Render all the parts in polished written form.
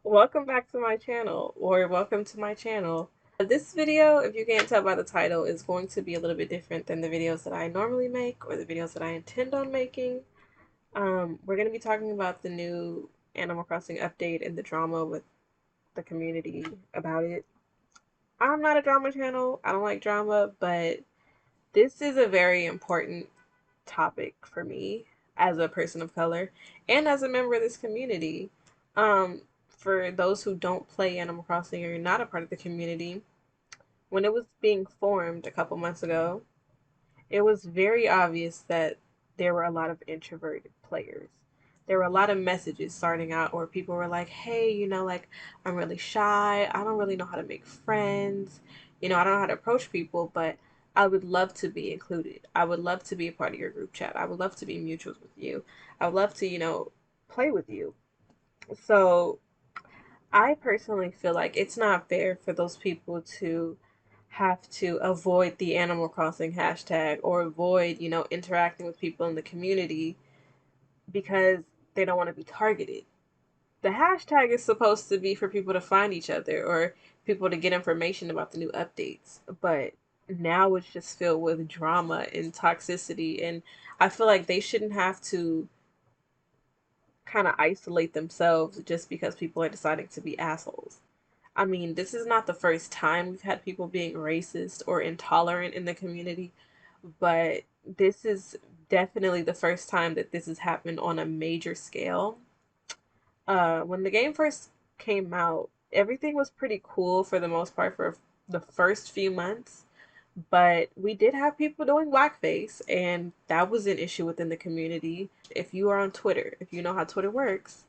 Welcome back to my channel, or welcome to my channel. This video, if you can't tell by the title, is going to be a little bit different than the videos that I normally make or the videos that I intend on making. We're going to be talking about the new Animal Crossing update and the drama with the community about it. I'm not a drama channel, I don't like drama, but this is a very important topic for me as a person of color and as a member of this community. Um, for those who don't play Animal Crossing or you're not a part of the community, when it was being formed a couple months ago, it was very obvious that there were a lot of introverted players. There were a lot of messages starting out where people were like, hey, I'm really shy. I don't really know how to make friends. I don't know how to approach people, but I would love to be included. I would love to be a part of your group chat. I would love to be mutuals with you. I would love to, play with you. So I personally feel like it's not fair for those people to have to avoid the Animal Crossing hashtag or avoid, interacting with people in the community because they don't want to be targeted. The hashtag is supposed to be for people to find each other or people to get information about the new updates, but now it's just filled with drama and toxicity, and I feel like they shouldn't have to kind of isolate themselves just because people are deciding to be assholes. I mean, this is not the first time we've had people being racist or intolerant in the community, but this is definitely the first time that this has happened on a major scale. When the game first came out, everything was pretty cool for the most part for the first few months, but we did have people doing blackface, and that was an issue within the community. If you are on Twitter, if you know how Twitter works,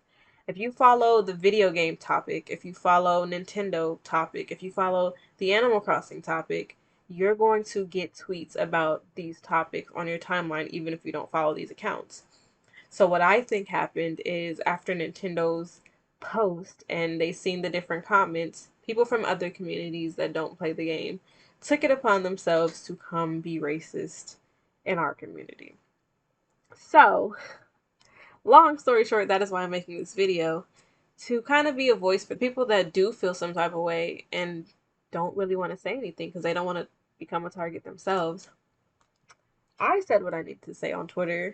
if you follow the video game topic, if you follow Nintendo topic, if you follow the Animal Crossing topic, you're going to get tweets about these topics on your timeline, even if you don't follow these accounts. So what I think happened is after Nintendo's post and they seen the different comments, people from other communities that don't play the game took it upon themselves to come be racist in our community. So, long story short, that is why I'm making this video, to kind of be a voice for people that do feel some type of way and don't really want to say anything because they don't want to become a target themselves. I said what I need to say on Twitter.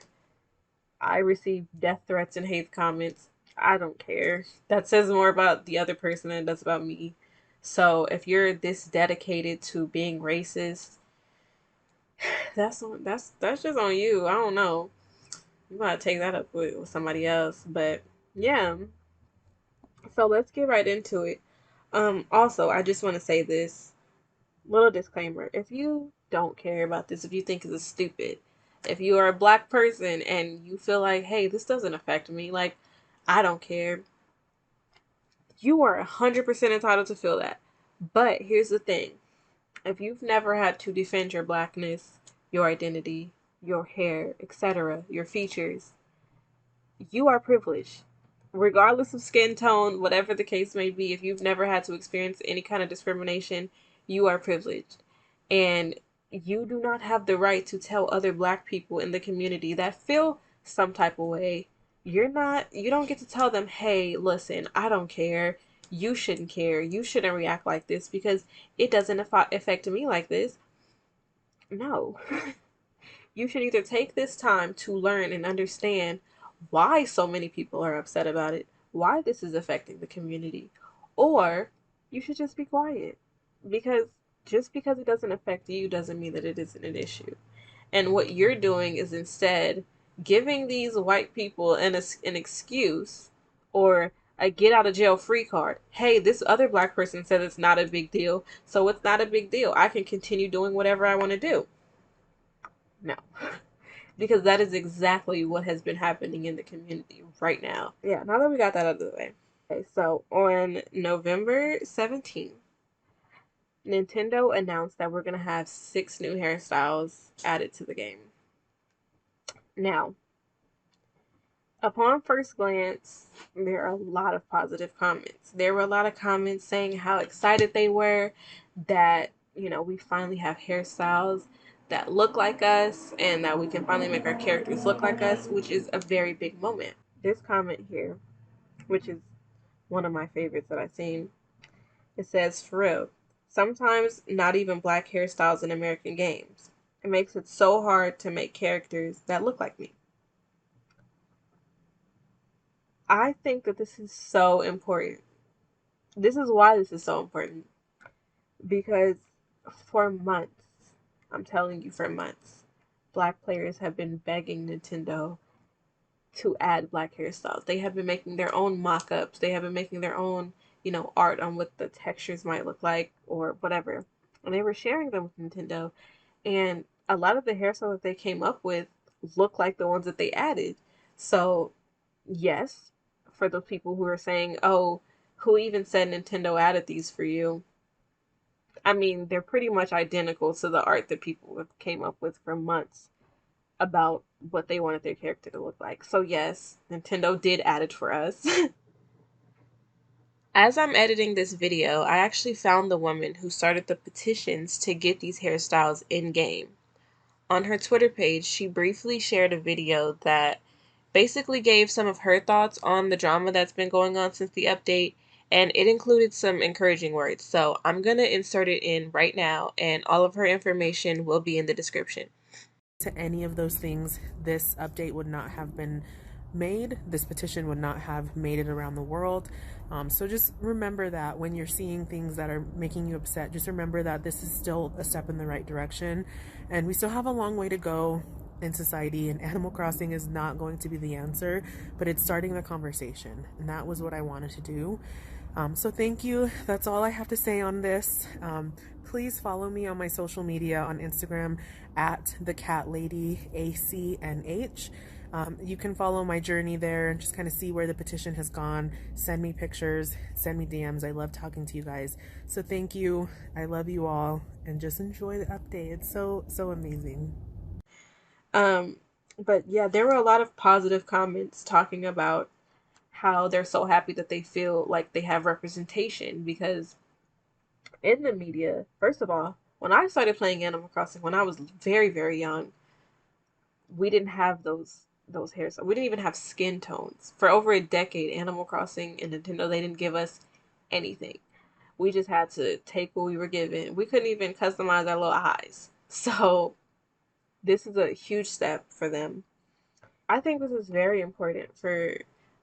I received death threats and hate comments. I don't care. That says more about the other person than it does about me. So if you're this dedicated to being racist, that's just on you. I don't know. You gotta take that up with somebody else. But yeah. So let's get right into it. Also, I just want to say this little disclaimer. If you don't care about this, if you think it's stupid, if you are a black person and you feel like, hey, this doesn't affect me, like, I don't care, you are 100% entitled to feel that. But here's the thing. If you've never had to defend your blackness, your identity, your hair, etc., your features, you are privileged. Regardless of skin tone, whatever the case may be, if you've never had to experience any kind of discrimination, you are privileged. And you do not have the right to tell other black people in the community that feel some type of way. You don't get to tell them, hey, listen, I don't care. You shouldn't care. You shouldn't react like this because it doesn't affect me like this. No. You should either take this time to learn and understand why so many people are upset about it, why this is affecting the community, or you should just be quiet. Because just because it doesn't affect you doesn't mean that it isn't an issue. And what you're doing is instead giving these white people an excuse or a get out of jail free card. Hey, this other black person said it's not a big deal, so it's not a big deal. I can continue doing whatever I want to do. No. Because that is exactly what has been happening in the community right now. Yeah, now that we got that out of the way. Okay, so on November 17th, Nintendo announced that we're going to have 6 new hairstyles added to the game. Now, upon first glance, there are a lot of positive comments. There were a lot of comments saying how excited they were that, we finally have hairstyles that look like us and that we can finally make our characters look like us, which is a very big moment. This comment here, which is one of my favorites that I've seen. It says, for real, sometimes not even black hairstyles in American games. It makes it so hard to make characters that look like me. I think that this is so important. This is why this is so important. Because for months, I'm telling you, for months, black players have been begging Nintendo to add black hairstyles. They have been making their own mock-ups. They have been making their own, art on what the textures might look like or whatever. And they were sharing them with Nintendo. And a lot of the hairstyles that they came up with look like the ones that they added. So, yes, for those people who are saying, oh, who even said Nintendo added these for you? I mean, they're pretty much identical to the art that people came up with for months about what they wanted their character to look like. So yes, Nintendo did add it for us. As I'm editing this video, I actually found the woman who started the petitions to get these hairstyles in-game. On her Twitter page, she briefly shared a video that basically gave some of her thoughts on the drama that's been going on since the update, and it included some encouraging words. So I'm going to insert it in right now, and all of her information will be in the description. To any of those things, this update would not have been made. This petition would not have made it around the world. So just remember that when you're seeing things that are making you upset, just remember that this is still a step in the right direction, and we still have a long way to go in society, and Animal Crossing is not going to be the answer, but it's starting the conversation, and that was what I wanted to do. So thank you. That's all I have to say on this. Please follow me on my social media on Instagram at TheCatLadyACNH. You can follow my journey there and just kind of see where the petition has gone. Send me pictures, send me DMs. I love talking to you guys. So thank you. I love you all, and just enjoy the update. It's so amazing. But yeah, there were a lot of positive comments talking about how they're so happy that they feel like they have representation, because in the media, first of all, when I started playing Animal Crossing when I was very, very young, we didn't have those hairs. We didn't even have skin tones. For over a decade, Animal Crossing and Nintendo, they didn't give us anything. We just had to take what we were given. We couldn't even customize our little eyes. So this is a huge step for them. I think this is very important for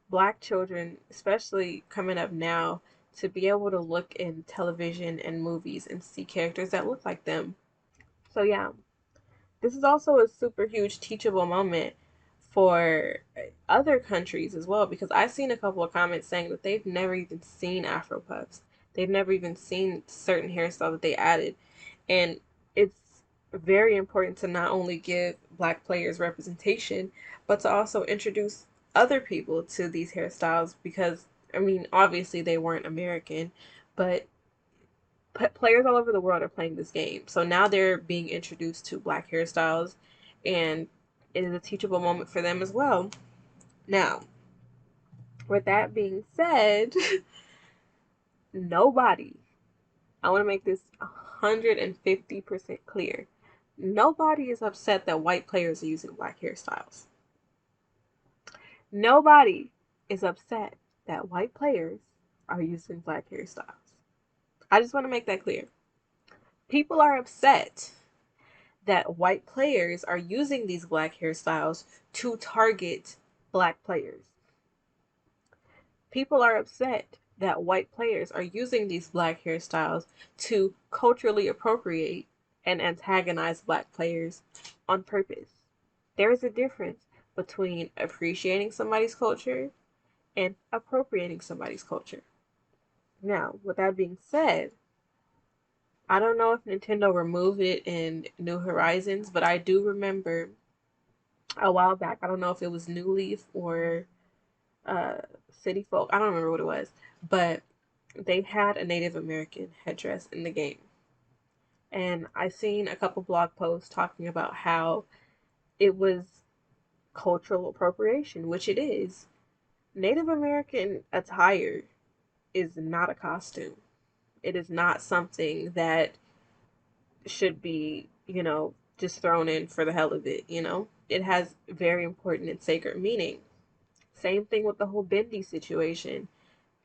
black children, especially coming up now, to be able to look in television and movies and see characters that look like them. So yeah, this is also a super huge teachable moment for other countries as well, because I've seen a couple of comments saying that they've never even seen Afro puffs. They've never even seen certain hairstyles that they added. And it's very important to not only give black players representation, but to also introduce other people to these hairstyles, because, I mean, obviously they weren't American, but players all over the world are playing this game. So now they're being introduced to black hairstyles, and it is a teachable moment for them as well. Now, with that being said, nobody, I want to make this 150% clear. Nobody is upset that white players are using black hairstyles. Nobody is upset that white players are using black hairstyles. I just want to make that clear. People are upset that white players are using these black hairstyles to target black players. People are upset that white players are using these black hairstyles to culturally appropriate and antagonize black players on purpose. There is a difference between appreciating somebody's culture and appropriating somebody's culture. Now, with that being said, I don't know if Nintendo removed it in New Horizons, but I do remember a while back, I don't know if it was New Leaf or uh, City Folk, I don't remember what it was, but they had a Native American headdress in the game. And I seen a couple blog posts talking about how it was cultural appropriation, which it is. Native American attire is not a costume. It is not something that should be, just thrown in for the hell of it. It has very important and sacred meaning. Same thing with the whole Bendy situation.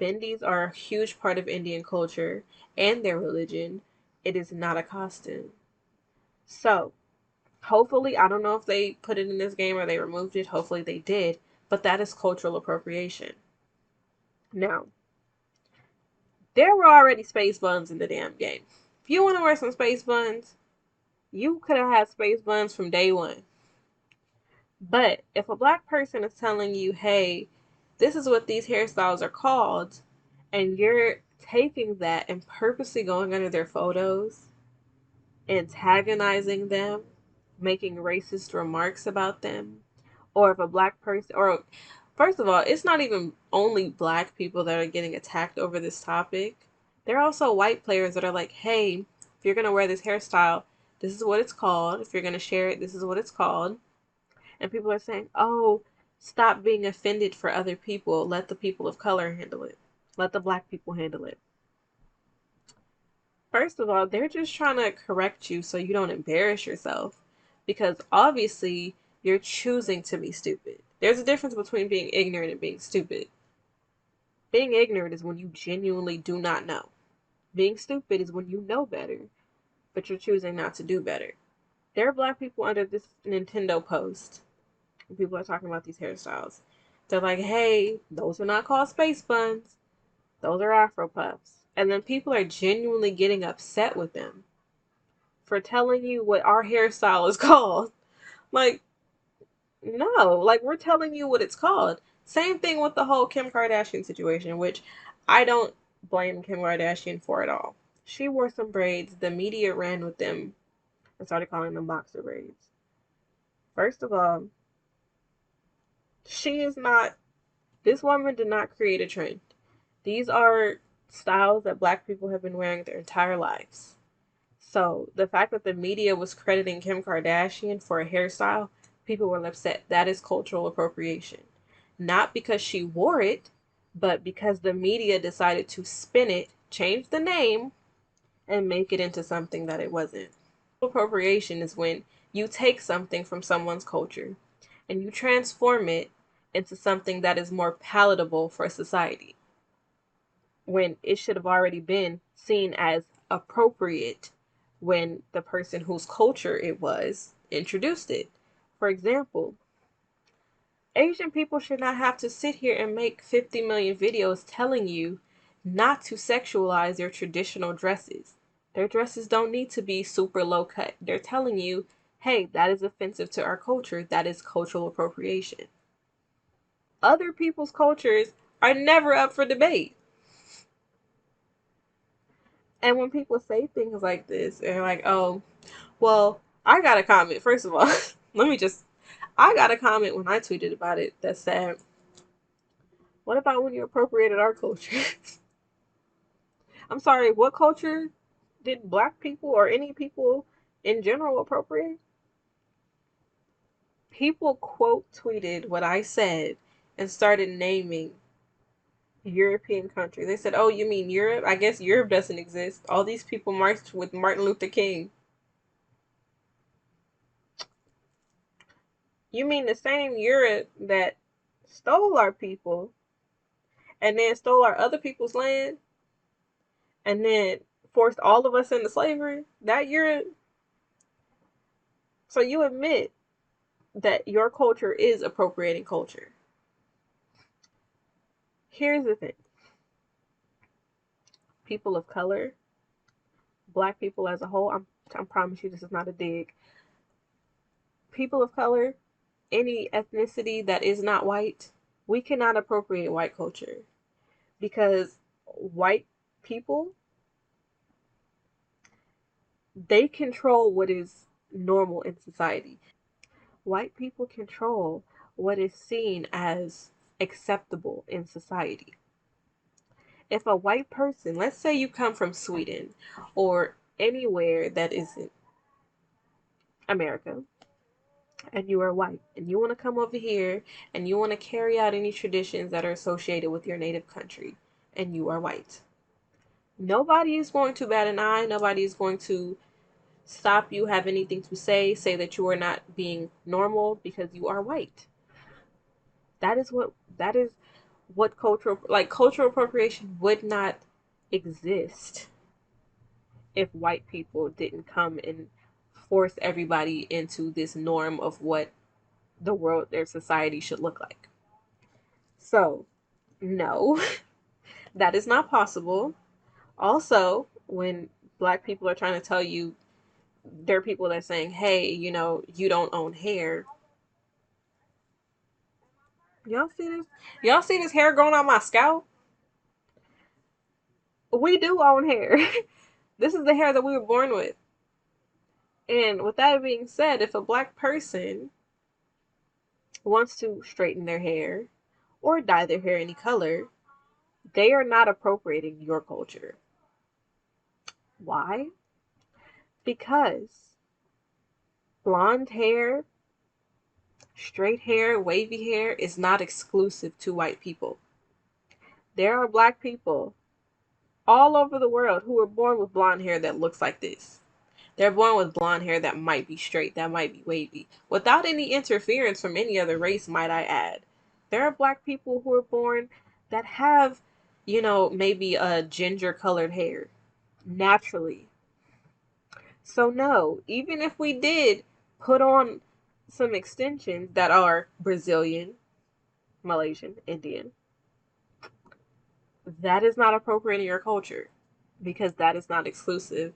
Bindis are a huge part of Indian culture and their religion. It is not a costume. So, hopefully, I don't know if they put it in this game or they removed it. Hopefully, they did. But that is cultural appropriation. Now, there were already space buns in the damn game. If you want to wear some space buns, you could have had space buns from day one. But if a black person is telling you, hey, this is what these hairstyles are called, and you're taking that and purposely going under their photos, antagonizing them, making racist remarks about them, or if a black person, or first of all, it's not even only black people that are getting attacked over this topic. There are also white players that are like, hey, if you're going to wear this hairstyle, this is what it's called. If you're going to share it, this is what it's called. And people are saying, oh, stop being offended for other people. Let the people of color handle it. Let the black people handle it. First of all, they're just trying to correct you so you don't embarrass yourself. Because obviously, you're choosing to be stupid. There's a difference between being ignorant and being stupid. Being ignorant is when you genuinely do not know. Being stupid is when you know better, but you're choosing not to do better. There are black people under this Nintendo post. People are talking about these hairstyles. They're like, hey, those are not called space buns. Those are Afro puffs. And then people are genuinely getting upset with them for telling you what our hairstyle is called. Like, no, like we're telling you what it's called. Same thing with the whole Kim Kardashian situation, which I don't blame Kim Kardashian for at all. She wore some braids, the media ran with them and started calling them boxer braids. First of all, she is not, this woman did not create a trend. These are styles that black people have been wearing their entire lives. So the fact that the media was crediting Kim Kardashian for a hairstyle, people were upset. That is cultural appropriation. Not because she wore it, but because the media decided to spin it, change the name, and make it into something that it wasn't. Appropriation is when you take something from someone's culture and you transform it into something that is more palatable for society, when it should have already been seen as appropriate when the person whose culture it was introduced it. For example, Asian people should not have to sit here and make 50 million videos telling you not to sexualize their traditional dresses. Their dresses don't need to be super low cut. They're telling you, hey, that is offensive to our culture. That is cultural appropriation. Other people's cultures are never up for debate. And when people say things like this, they're like, oh, well, I got a comment. First of all, I got a comment when I tweeted about it that said, what about when you appropriated our culture? I'm sorry, what culture did black people or any people in general appropriate? People quote tweeted what I said and started naming European countries. They said, oh, you mean Europe? I guess Europe doesn't exist. All these people marched with Martin Luther King. You mean the same Europe that stole our people and then stole our other people's land and then forced all of us into slavery? That Europe? So you admit that your culture is appropriating culture. Here's the thing. People of color, black people as a whole, I promise you this is not a dig. People of color, any ethnicity that is not white, we cannot appropriate white culture because white people, they control what is normal in society. White people control what is seen as acceptable in society. If a white person, let's say you come from Sweden or anywhere that isn't America, and you are white, and you want to come over here and you want to carry out any traditions that are associated with your native country, and you are white, nobody is going to bat an eye. Nobody is going to stop you, have anything to say that you are not being normal because you are white. That is what cultural appropriation would not exist if white people didn't come and force everybody into this norm of what the world, their society should look like. So, no, that is not possible. Also, when black people are trying to tell you, there are people that are saying, hey, you don't own hair. Y'all see this? Y'all see this hair growing on my scalp? We do own hair. This is the hair that we were born with. And with that being said, if a black person wants to straighten their hair or dye their hair any color, they are not appropriating your culture. Why? Because blonde hair, straight hair, wavy hair is not exclusive to white people. There are black people all over the world who were born with blonde hair that looks like this. They're born with blonde hair that might be straight, that might be wavy, without any interference from any other race, might I add. There are black people who are born that have, maybe a ginger colored hair naturally. So, no, even if we did put on some extensions that are Brazilian, Malaysian, Indian, that is not appropriating your culture because that is not exclusive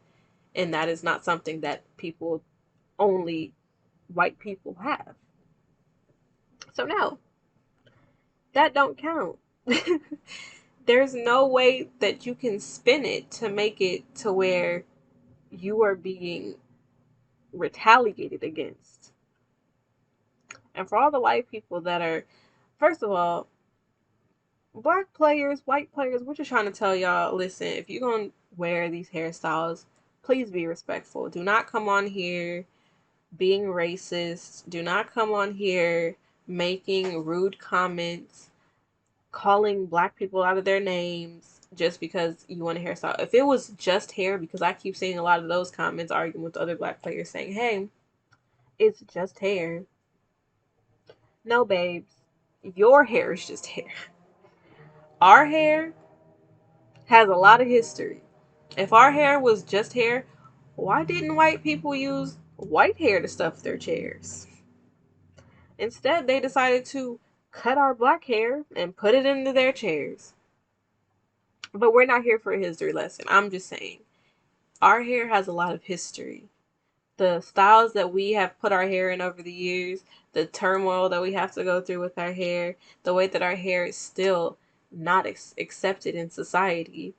and that is not something that only white people have. So no, that don't count. There's no way that you can spin it to make it to where you are being retaliated against. And for all the white people that are, first of all, black players, white players, we're just trying to tell y'all, listen, if you're going to wear these hairstyles, please be respectful. Do not come on here being racist. Do not come on here making rude comments, calling black people out of their names just because you want a hairstyle. If it was just hair, because I keep seeing a lot of those comments arguing with other black players saying, hey, it's just hair. No, babes, your hair is just hair. Our hair has a lot of history. If our hair was just hair, why didn't white people use white hair to stuff their chairs? Instead, they decided to cut our black hair and put it into their chairs. But we're not here for a history lesson. I'm just saying. Our hair has a lot of history. The styles that we have put our hair in over the years, the turmoil that we have to go through with our hair, the way that our hair is still not accepted in society,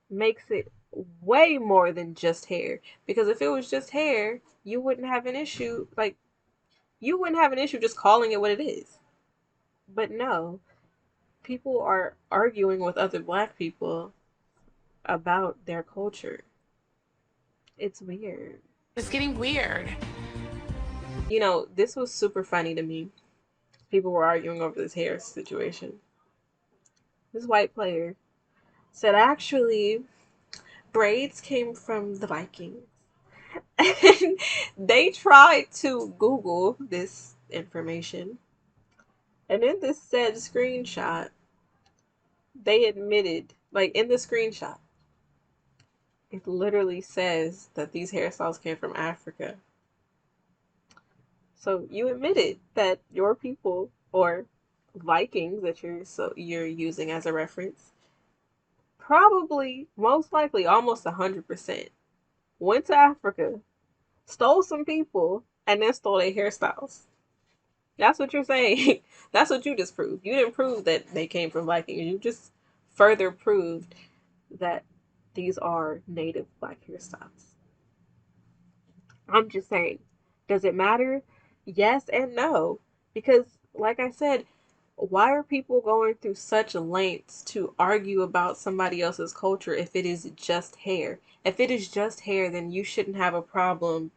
makes it way more than just hair. Because if it was just hair, you wouldn't have an issue. Like, you wouldn't have an issue just calling it what it is. But no, people are arguing with other black people about their culture. It's weird. It's getting weird. This was super funny to me. People were arguing over this hair situation. This white player said actually braids came from the Vikings. And they tried to Google this information. And in this said screenshot, they admitted, like in the screenshot, it literally says that these hairstyles came from Africa. So you admitted that your people, or Vikings that you're using as a reference, probably, most likely, almost 100% went to Africa, stole some people, and then stole their hairstyles. That's what you're saying. That's what you just proved. You didn't prove that they came from Vikings. You just further proved that these are native black hairstyles. I'm just saying, does it matter? Yes and no. Because, like I said, why are people going through such lengths to argue about somebody else's culture if it is just hair? If it is just hair, then you shouldn't have a problem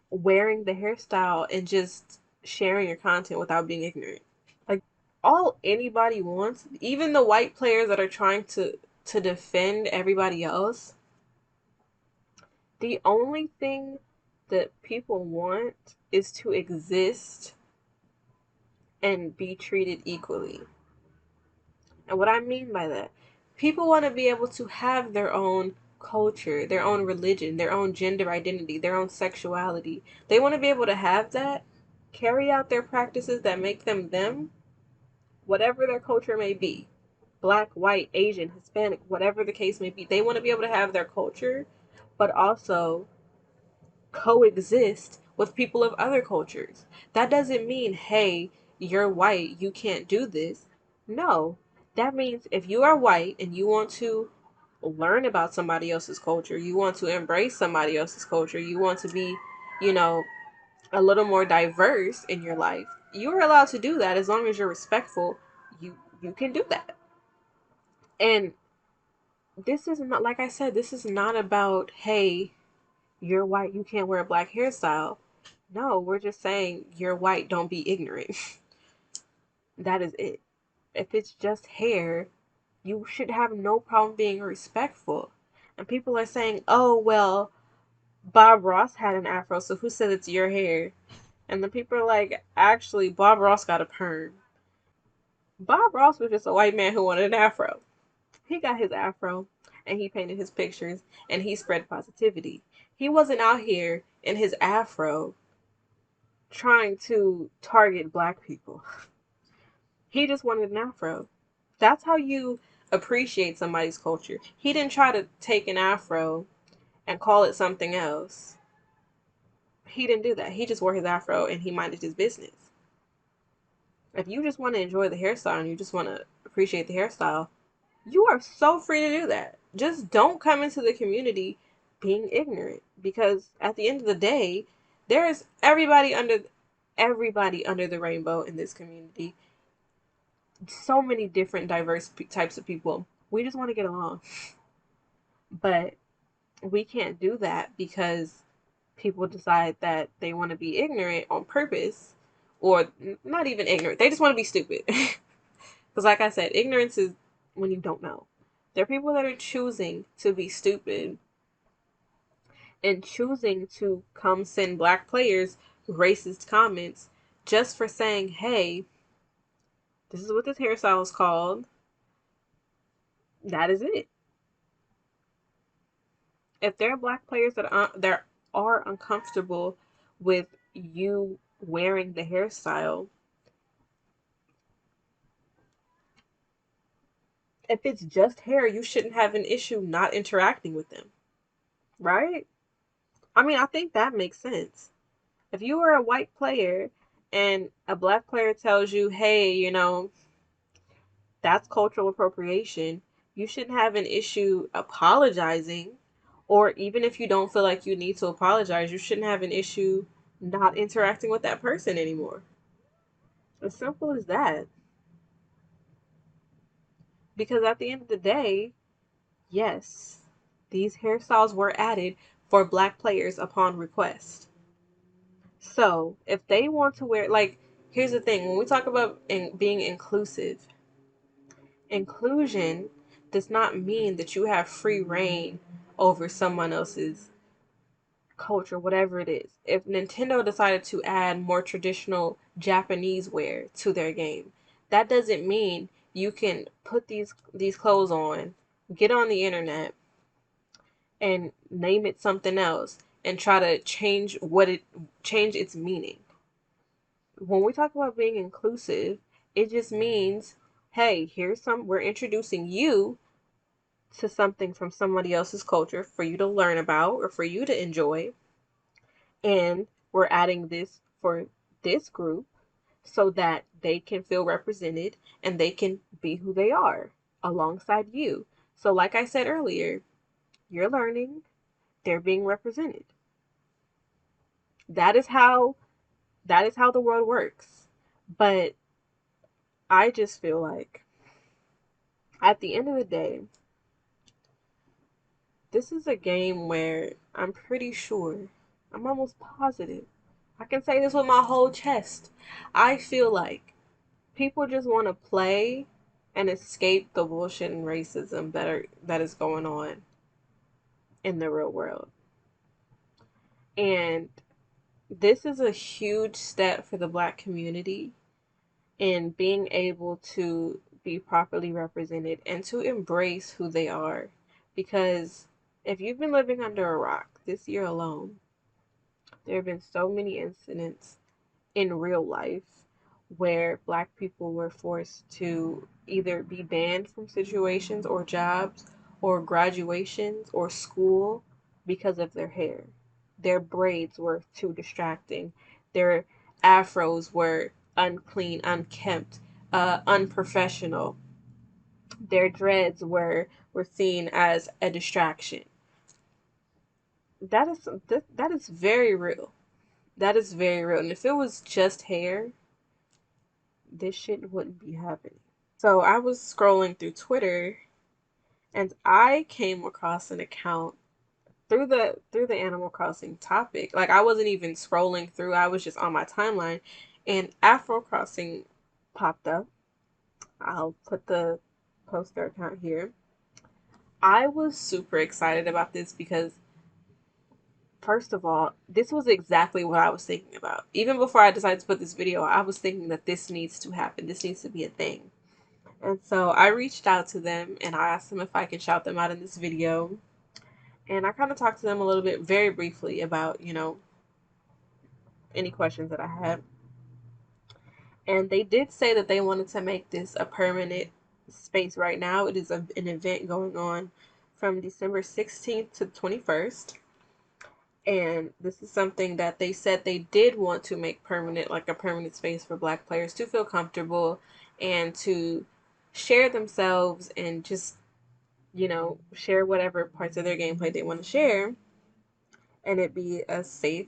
wearing the hairstyle and just sharing your content without being ignorant. Like, all anybody wants, even the white players that are trying to defend everybody else, the only thing that people want is to exist and be treated equally. And what I mean by that, people want to be able to have their own culture, their own religion, their own gender identity, their own sexuality. They want to be able to have that, carry out their practices that make them them, whatever their culture may be. Black, white, Asian, Hispanic, whatever the case may be. They want to be able to have their culture, but also coexist with people of other cultures. That doesn't mean, hey, you're white, you can't do this. No, that means if you are white and you want to learn about somebody else's culture, you want to embrace somebody else's culture, you want to be, you know, a little more diverse in your life, you're allowed to do that as long as you're respectful. You can do that. And this is not, like I said, this is not about, hey, you're white, you can't wear a black hairstyle. No, we're just saying you're white, don't be ignorant. That is it. If it's just hair, you should have no problem being respectful. And people are saying, oh, well, Bob Ross had an afro, so who said it's your hair? And the people are like, actually, Bob Ross got a perm. Bob Ross was just a white man who wanted an afro. He got his afro and he painted his pictures and he spread positivity. He wasn't out here in his afro trying to target black people. He just wanted an afro. That's how you appreciate somebody's culture. He didn't try to take an afro and call it something else. He didn't do that. He just wore his afro and he minded his business. If you just want to enjoy the hairstyle and you just want to appreciate the hairstyle, you are so free to do that. Just don't come into the community being ignorant, because at the end of the day, there is everybody under the rainbow in this community. So many different diverse types of people. We just want to get along. But we can't do that because people decide that they want to be ignorant on purpose, or not even ignorant. They just want to be stupid. Because, like I said, ignorance is when you don't know. There are people that are choosing to be stupid and choosing to come send black players racist comments just for saying, hey, this is what this hairstyle is called. That is it. If there are black players that are uncomfortable with you wearing the hairstyle, if it's just hair, you shouldn't have an issue not interacting with them, right? I mean, I think that makes sense. If you are a white player and a black player tells you, hey, that's cultural appropriation, you shouldn't have an issue apologizing. Or even if you don't feel like you need to apologize, you shouldn't have an issue not interacting with that person anymore. As simple as that. Because at the end of the day, yes, these hairstyles were added for black players upon request. So if they want to wear, like, here's the thing, when we talk about being inclusive, inclusion does not mean that you have free reign over someone else's culture, whatever it is. If Nintendo decided to add more traditional Japanese wear to their game, that doesn't mean you can put these clothes on, get on the internet, and name it something else and try to change its meaning. When we talk about being inclusive, it just means, hey, we're introducing you to something from somebody else's culture for you to learn about or for you to enjoy. And we're adding this for this group so that they can feel represented and they can be who they are alongside you. So, like I said earlier, you're learning, they're being represented. That is how the world works. But I just feel like at the end of the day, this is a game where I'm pretty sure, I'm almost positive, I can say this with my whole chest. I feel like people just want to play and escape the bullshit and racism that is going on in the real world. And this is a huge step for the black community in being able to be properly represented and to embrace who they are. Because if you've been living under a rock this year alone, there have been so many incidents in real life where Black people were forced to either be banned from situations or jobs or graduations or school because of their hair. Their braids were too distracting. Their afros were unclean, unkempt, unprofessional. Their dreads were seen as a distraction. That is very real. That is very real. And if it was just hair, this shit wouldn't be happening. So I was scrolling through Twitter and I came across an account through the Animal Crossing topic. Like I wasn't even scrolling through, I was just on my timeline and Afro Crossing popped up. I'll put the poster account here. I was super excited about this because first of all, this was exactly what I was thinking about. Even before I decided to put this video, I was thinking that this needs to happen. This needs to be a thing. And so I reached out to them and I asked them if I could shout them out in this video. And I kind of talked to them a little bit, very briefly, about, any questions that I had. And they did say that they wanted to make this a permanent space right now. It is an event going on from December 16th to 21st. And this is something that they said they did want to make permanent, like a permanent space for Black players to feel comfortable and to share themselves and just share whatever parts of their gameplay they want to share and it be a safe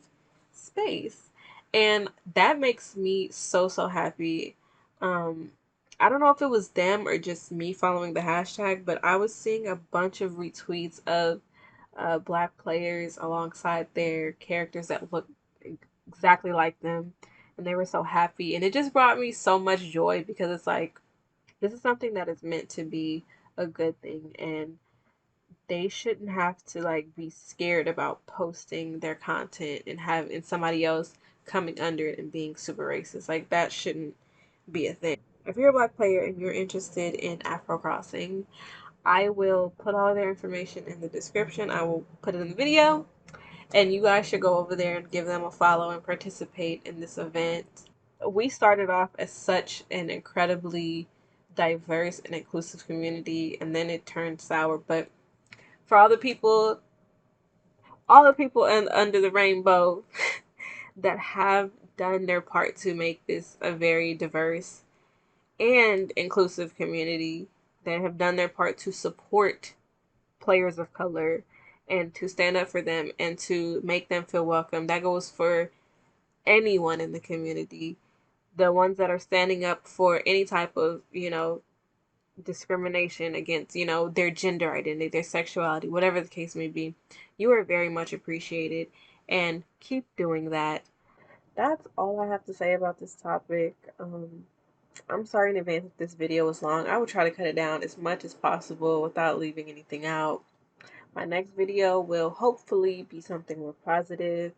space. And that makes me so, so happy. Um, I don't know if it was them or just me following the hashtag, but I was seeing a bunch of retweets of Black players alongside their characters that look exactly like them. And they were so happy. And it just brought me so much joy because it's like, this is something that is meant to be a good thing. And they shouldn't have to like be scared about posting their content and having somebody else coming under it and being super racist. Like that shouldn't be a thing. If you're a Black player and you're interested in Afro Crossing, I will put all their information in the description. I will put it in the video. And you guys should go over there and give them a follow and participate in this event. We started off as such an incredibly diverse and inclusive community, and then it turned sour. But for all the people under the rainbow that have done their part to make this a very diverse and inclusive community, that have done their part to support players of color and to stand up for them and to make them feel welcome. That goes for anyone in the community. The ones that are standing up for any type of, discrimination against, their gender identity, their sexuality, whatever the case may be. You are very much appreciated and keep doing that. That's all I have to say about this topic. I'm sorry in advance if this video was long. I will try to cut it down as much as possible without leaving anything out. My next video will hopefully be something more positive.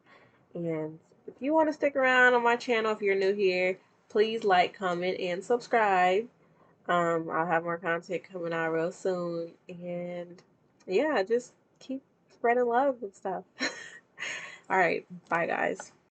And if you want to stick around on my channel, if you're new here, please like, comment, and subscribe. I'll have more content coming out real soon. And yeah, just keep spreading love and stuff. All right. Bye, guys.